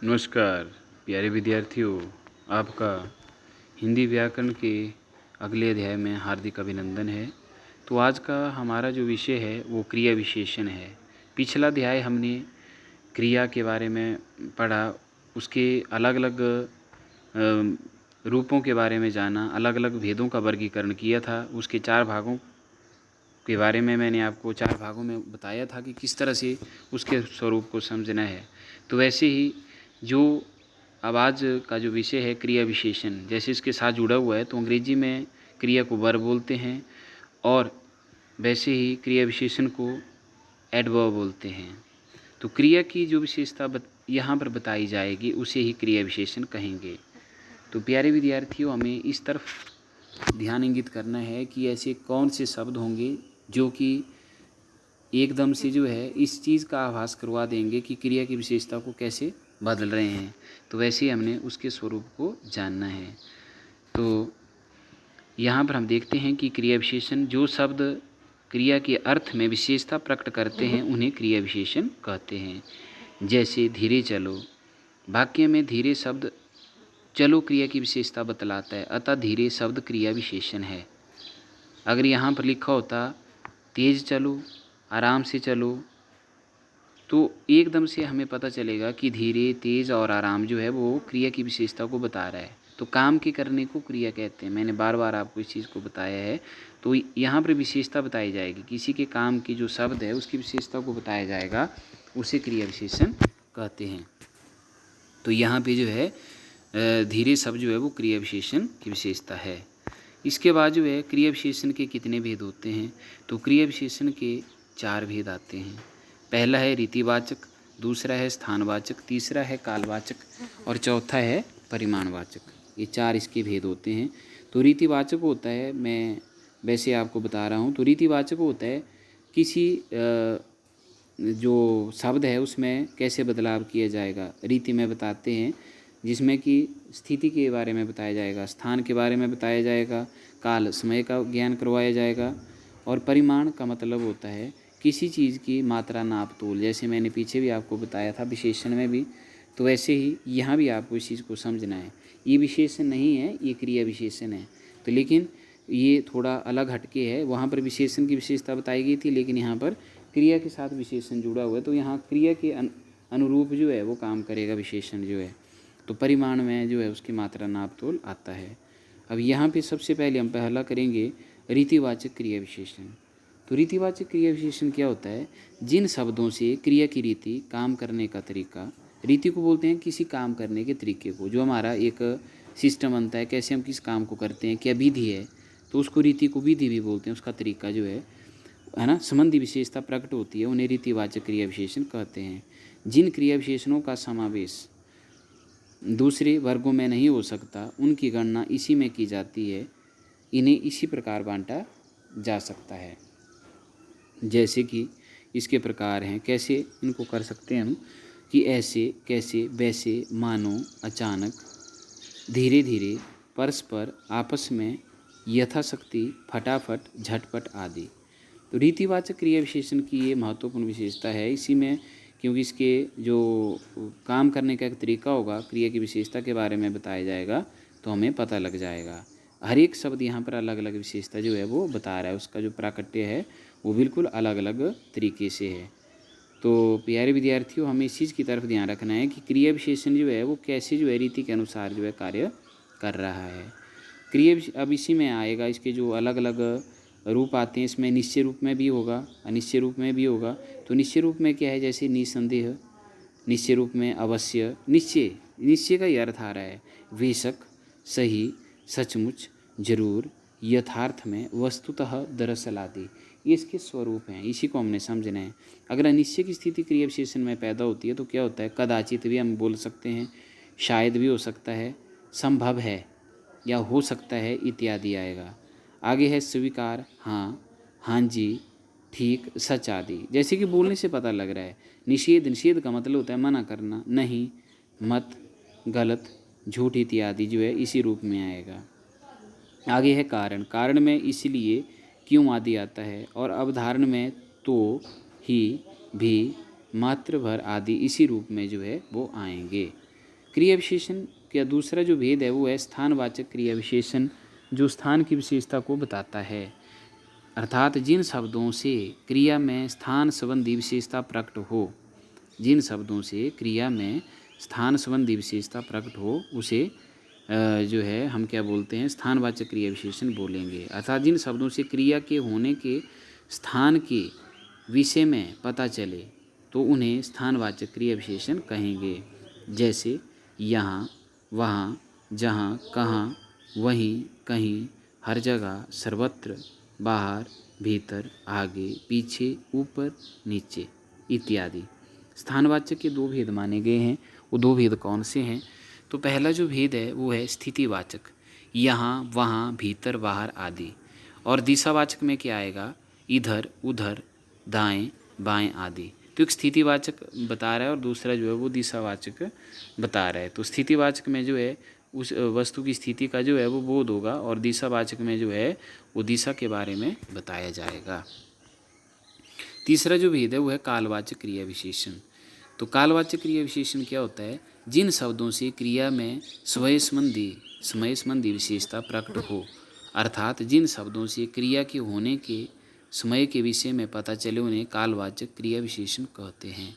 नमस्कार प्यारे विद्यार्थियों, आपका हिंदी व्याकरण के अगले अध्याय में हार्दिक अभिनंदन है। तो आज का हमारा जो विषय है वो क्रिया विशेषण है। पिछला अध्याय हमने क्रिया के बारे में पढ़ा, उसके अलग अलग रूपों के बारे में जाना, अलग अलग भेदों का वर्गीकरण किया था। उसके 4 भागों के बारे में मैंने आपको 4 भागों में बताया था कि किस तरह से उसके स्वरूप को समझना है। तो वैसे ही जो अब आज का जो विषय है क्रिया विशेषण, जैसे इसके साथ जुड़ा हुआ है, तो अंग्रेजी में क्रिया को वर्ब बोलते हैं और वैसे ही क्रिया विशेषण को एडवर्ब बोलते हैं। तो क्रिया की जो विशेषता यहाँ पर बताई जाएगी उसे ही क्रिया विशेषण कहेंगे। तो प्यारे विद्यार्थियों, हमें इस तरफ ध्यान इंगित करना है कि ऐसे कौन से शब्द होंगे जो कि एकदम से जो है इस चीज़ का आभास करवा देंगे कि क्रिया की विशेषता को कैसे बदल रहे हैं। तो वैसे ही हमने उसके स्वरूप को जानना है। तो यहाँ पर हम देखते हैं कि क्रिया विशेषण, जो शब्द क्रिया के अर्थ में विशेषता प्रकट करते हैं उन्हें क्रिया विशेषण कहते हैं। जैसे धीरे चलो, वाक्य में धीरे शब्द चलो क्रिया की विशेषता बतलाता है, अतः धीरे शब्द क्रिया विशेषण है। अगर यहाँ पर लिखा होता तेज चलो, आराम से चलो, तो एकदम से हमें पता चलेगा कि धीरे, तेज और आराम जो है वो क्रिया की विशेषता को बता रहा है। तो काम के करने को क्रिया कहते हैं। मैंने बार बार आपको इस चीज़ को बताया है। तो यहाँ पर विशेषता बताई जाएगी, किसी के काम की जो शब्द है उसकी विशेषता को बताया जाएगा, उसे क्रिया विशेषण कहते हैं। तो यहाँ पे जो है धीरे शब्द जो है वो क्रिया विशेषण की विशेषता है। इसके बाद जो है क्रिया विशेषण के कितने भेद होते हैं, तो क्रिया विशेषण के 4 भेद आते हैं। पहला है रीतिवाचक, दूसरा है स्थानवाचक, तीसरा है कालवाचक और चौथा है परिमाणवाचक। ये 4 इसके भेद होते हैं। तो रीतिवाचक होता है, मैं वैसे आपको बता रहा हूँ, तो रीतिवाचक होता है किसी जो शब्द है उसमें कैसे बदलाव किया जाएगा, रीति में बताते हैं, जिसमें कि स्थिति के बारे में बताया जाएगा, स्थान के बारे में बताया जाएगा, काल समय का ज्ञान करवाया जाएगा। और परिमाण का मतलब होता है किसी चीज़ की मात्रा, नाप, तोल। जैसे मैंने पीछे भी आपको बताया था विशेषण में भी, तो वैसे ही यहाँ भी आपको इस चीज़ को समझना है। ये विशेषण नहीं है, ये क्रिया विशेषण है। तो लेकिन ये थोड़ा अलग हटके है। वहाँ पर विशेषण की विशेषता बताई गई थी, लेकिन यहाँ पर क्रिया के साथ विशेषण जुड़ा हुआ है, तो यहाँ क्रिया के अनुरूप जो है वो काम करेगा विशेषण जो है। तो परिमाण में जो है उसकी मात्रा, नाप, तोल आता है। अब यहाँ पे सबसे पहले हम पहला करेंगे रीतिवाचक क्रिया विशेषण। तो रीतिवाचक क्रिया विशेषण क्या होता है, जिन शब्दों से क्रिया की रीति, काम करने का तरीका, रीति को बोलते हैं किसी काम करने के तरीके को, जो हमारा एक सिस्टम बनता है, कैसे हम किस काम को करते हैं, क्या विधि है, तो उसको रीति को विधि भी बोलते हैं, उसका तरीका जो है ना, संबंधी विशेषता प्रकट होती है, उन्हें रीतिवाचक क्रिया विशेषण कहते हैं। जिन क्रिया विशेषणों का समावेश दूसरे वर्गों में नहीं हो सकता, उनकी गणना इसी में की जाती है, इन्हें इसी प्रकार बांटा जा सकता है। जैसे कि इसके प्रकार हैं, कैसे इनको कर सकते हैं हम, कि ऐसे, कैसे, वैसे, मानो, अचानक, धीरे धीरे, परस्पर, आपस में, यथाशक्ति, फटाफट, झटपट आदि। तो रीतिवाचक क्रिया विशेषण की ये महत्वपूर्ण विशेषता है। इसी में क्योंकि इसके जो काम करने का एक तरीका होगा, क्रिया की विशेषता के बारे में बताया जाएगा, तो हमें पता लग जाएगा। हर एक शब्द यहाँ पर अलग अलग विशेषता जो है वो बता रहा है, उसका जो प्राकट्य है वो बिल्कुल अलग अलग तरीके से है। तो प्यारे विद्यार्थियों, हमें इस चीज़ की तरफ ध्यान रखना है कि क्रिया विशेषण जो है वो कैसे जो है रीति के अनुसार जो है कार्य कर रहा है। क्रिया अब इसी में आएगा, इसके जो अलग अलग रूप आते हैं, इसमें निश्चय रूप में भी होगा, अनिश्चय रूप में भी होगा। तो निश्चय रूप में क्या है, जैसे निसंदेह, निश्चय रूप में अवश्य, निश्चय का ही अर्थ आ रहा है बेशक, सही, सचमुच, जरूर, यथार्थ में, वस्तुतः, दरअसल आदि। ये इसके स्वरूप हैं, इसी को हमने समझना है। अगर अनिश्चय की स्थिति क्रिया विशेषण में पैदा होती है तो क्या होता है, कदाचित भी हम बोल सकते हैं, शायद भी हो सकता है, संभव है या हो सकता है इत्यादि आएगा। आगे है स्वीकार, हाँ, हाँ जी, ठीक, सच आदि। जैसे कि बोलने से पता लग रहा है। निषेध, निषेध का मतलब होता है मना करना, नहीं, मत, गलत, झूठ इत्यादि जो है इसी रूप में आएगा। आगे है कारण, कारण में इसलिए, क्यों आदि आता है। और अवधारण में तो, ही, भी, मात्र भर आदि इसी रूप में जो है वो आएंगे। क्रिया विशेषण का दूसरा जो भेद है वो है स्थानवाचक क्रिया विशेषण, जो स्थान की विशेषता को बताता है। अर्थात जिन शब्दों से क्रिया में स्थान संबंधी विशेषता प्रकट हो, जिन शब्दों से क्रिया में स्थान संबंधी विशेषता प्रकट हो उसे जो है हम क्या बोलते हैं, स्थानवाचक क्रिया विशेषण बोलेंगे। अर्थात जिन शब्दों से क्रिया के होने के स्थान के विषय में पता चले तो उन्हें स्थानवाचक क्रिया विशेषण कहेंगे। जैसे यहाँ, वहाँ, जहाँ, कहाँ, वहीं, कहीं, हर जगह, सर्वत्र, बाहर, भीतर, आगे, पीछे, ऊपर, नीचे इत्यादि। स्थानवाचक के दो भेद माने गए हैं। वो दो भेद कौन से हैं? तो पहला जो भेद है वो है स्थितिवाचक, यहाँ, वहाँ, भीतर, बाहर आदि। और दिशावाचक में क्या आएगा? इधर, उधर, दाएं, बाएं आदि। तो एक स्थितिवाचक बता रहा है और दूसरा जो है वो दिशावाचक बता रहा है। तो स्थितिवाचक में जो है उस वस्तु की स्थिति का जो है वो बोध होगा और दिशावाचक में जो है वो दिशा के बारे में बताया जाएगा। तीसरा जो भेद है वो है कालवाचक क्रिया विशेषण। तो कालवाचक क्रिया विशेषण क्या होता है? जिन शब्दों से क्रिया में समय संबंधी विशेषता प्रकट हो, अर्थात जिन शब्दों से क्रिया के होने के समय के विषय में पता चले उन्हें कालवाचक क्रिया विशेषण कहते हैं।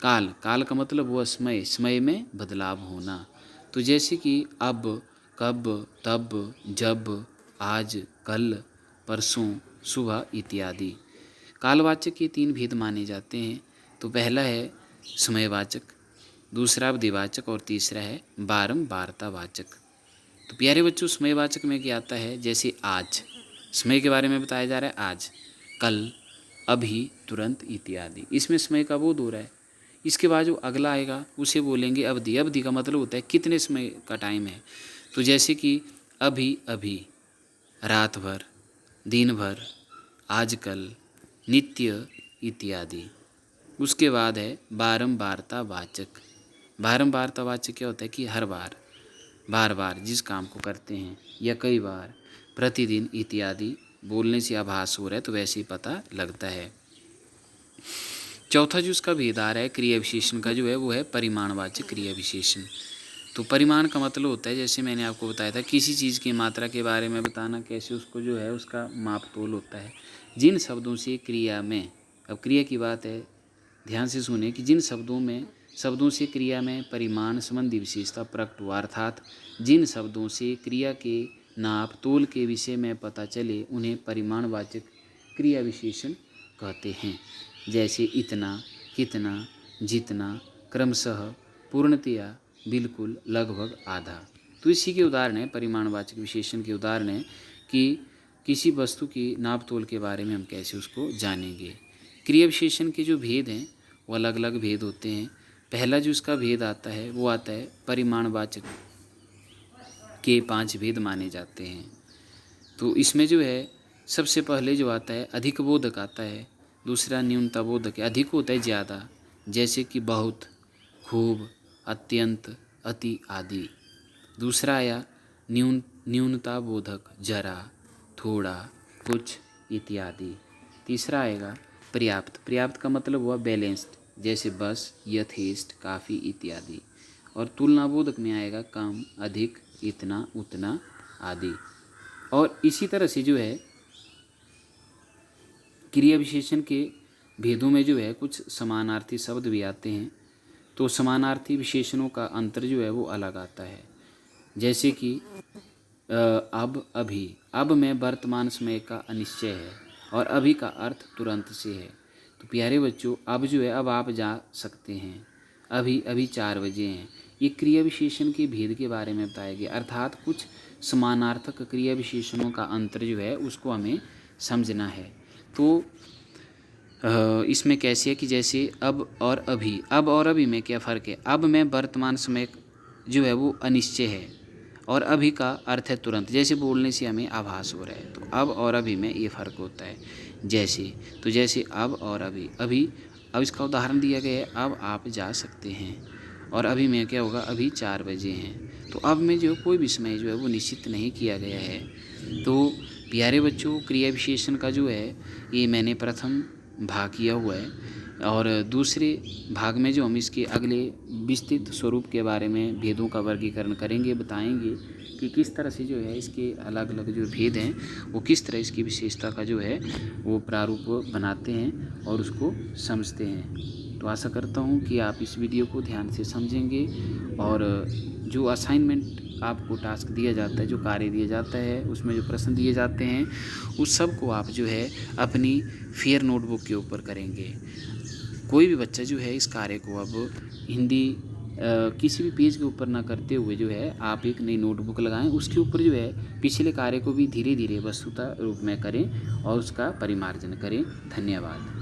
काल का मतलब हुआ समय में बदलाव होना। तो जैसे कि अब, कब, तब, जब, आज, कल, परसों, सुबह इत्यादि। कालवाचक के तीन भेद माने जाते हैं। तो पहला है समयवाचक, दूसरा अवधिवाचक और तीसरा है बारंबारतावाचक। तो प्यारे बच्चों, समयवाचक में क्या आता है? जैसे आज, समय के बारे में बताया जा रहा है, आज, कल, अभी, तुरंत इत्यादि। इसमें समय का बोध हो रहा है। इसके बाद जो अगला आएगा उसे बोलेंगे अवधि। अवधि का मतलब होता है कितने समय का टाइम है। तो जैसे कि अभी अभी, रात भर, दिन भर, आजकल, नित्य इत्यादि। उसके बाद है बारंबारतावाचक। बारंबारतावाचक क्या होता है कि हर बार, बार बार जिस काम को करते हैं या कई बार, प्रतिदिन इत्यादि। बोलने से आभास हो रहा है तो वैसे ही पता लगता है। चौथा जो उसका भेद आ रहा है क्रिया विशेषण का जो है वो है परिमाणवाचक क्रिया विशेषण। तो परिमाण का मतलब होता है, जैसे मैंने आपको बताया था, किसी चीज़ की मात्रा के बारे में बताना, कैसे उसको जो है उसका माप तोल होता है। जिन शब्दों से क्रिया में, अब क्रिया की बात है, ध्यान से सुने कि जिन शब्दों से क्रिया में परिमाण संबंधी विशेषता प्रकट हुआ, अर्थात जिन शब्दों से क्रिया के नाप तोल के विषय में पता चले उन्हें परिमाणवाचक क्रिया विशेषण कहते हैं। जैसे इतना, कितना, जितना, क्रमशः, पूर्णतया, बिल्कुल, लगभग, आधा। तो इसी के उदाहरण है, परिमाणवाचक विशेषण के उदाहरण है कि किसी वस्तु की नाप तोल के बारे में हम कैसे उसको जानेंगे। क्रिया विशेषण के जो भेद हैं वो अलग अलग भेद होते हैं। पहला जो इसका भेद आता है वो आता है परिमाणवाचक के 5 भेद माने जाते हैं। तो इसमें जो है सबसे पहले जो आता है अधिक बोधक आता है, दूसरा न्यूनता बोधक है। अधिक होता है ज़्यादा, जैसे कि बहुत, खूब, अत्यंत, अति आदि। दूसरा आया न्यूनता बोधक, जरा, थोड़ा, कुछ इत्यादि। तीसरा आएगा पर्याप्त। पर्याप्त का मतलब हुआ बैलेंस्ड, जैसे बस, यथेष्ट, काफ़ी इत्यादि। और तुलना बोधक में आएगा कम, अधिक, इतना, उतना आदि। और इसी तरह से जो है क्रिया विशेषण के भेदों में जो है कुछ समानार्थी शब्द भी आते हैं। तो समानार्थी विशेषणों का अंतर जो है वो अलग आता है। जैसे कि अब, अभी। अब में वर्तमान समय का अनिश्चय है और अभी का अर्थ तुरंत से है। तो प्यारे बच्चों, अब जो है अब आप जा सकते हैं, अभी 4 बजे हैं। ये क्रिया विशेषण के भेद के बारे में बताया गया। अर्थात कुछ समानार्थक क्रिया विशेषणों का अंतर जो है उसको हमें समझना है। तो इसमें कैसे है कि जैसे अब और अभी में क्या फ़र्क है? अब में वर्तमान समय जो है वो अनिश्चय है और अभी का अर्थ है तुरंत, जैसे बोलने से हमें आभास हो रहा है। तो अब और अभी में ये फ़र्क होता है। जैसे अब और अभी अब इसका उदाहरण दिया गया है, अब आप जा सकते हैं। और अभी में क्या होगा? अभी 4 बजे हैं। तो अब में जो कोई भी समय जो है वो निश्चित नहीं किया गया है। तो प्यारे बच्चों, क्रिया विशेषण का जो है ये मैंने प्रथम भाग किया हुआ है। और दूसरे भाग में जो हम इसके अगले विस्तृत स्वरूप के बारे में भेदों का वर्गीकरण करेंगे, बताएंगे कि किस तरह से जो है इसके अलग अलग जो भेद हैं वो किस तरह इसकी विशेषता का जो है वो प्रारूप बनाते हैं और उसको समझते हैं। तो आशा करता हूँ कि आप इस वीडियो को ध्यान से समझेंगे और जो असाइनमेंट आपको टास्क दिया जाता है, जो कार्य दिया जाता है, उसमें जो प्रश्न दिए जाते हैं उस सब को आप जो है अपनी फेयर नोटबुक के ऊपर करेंगे। कोई भी बच्चा जो है इस कार्य को अब हिंदी किसी भी पेज के ऊपर ना करते हुए जो है आप एक नई नोटबुक लगाएं, उसके ऊपर जो है पिछले कार्य को भी धीरे धीरे वस्तुतः रूप में करें और उसका परिमार्जन करें। धन्यवाद।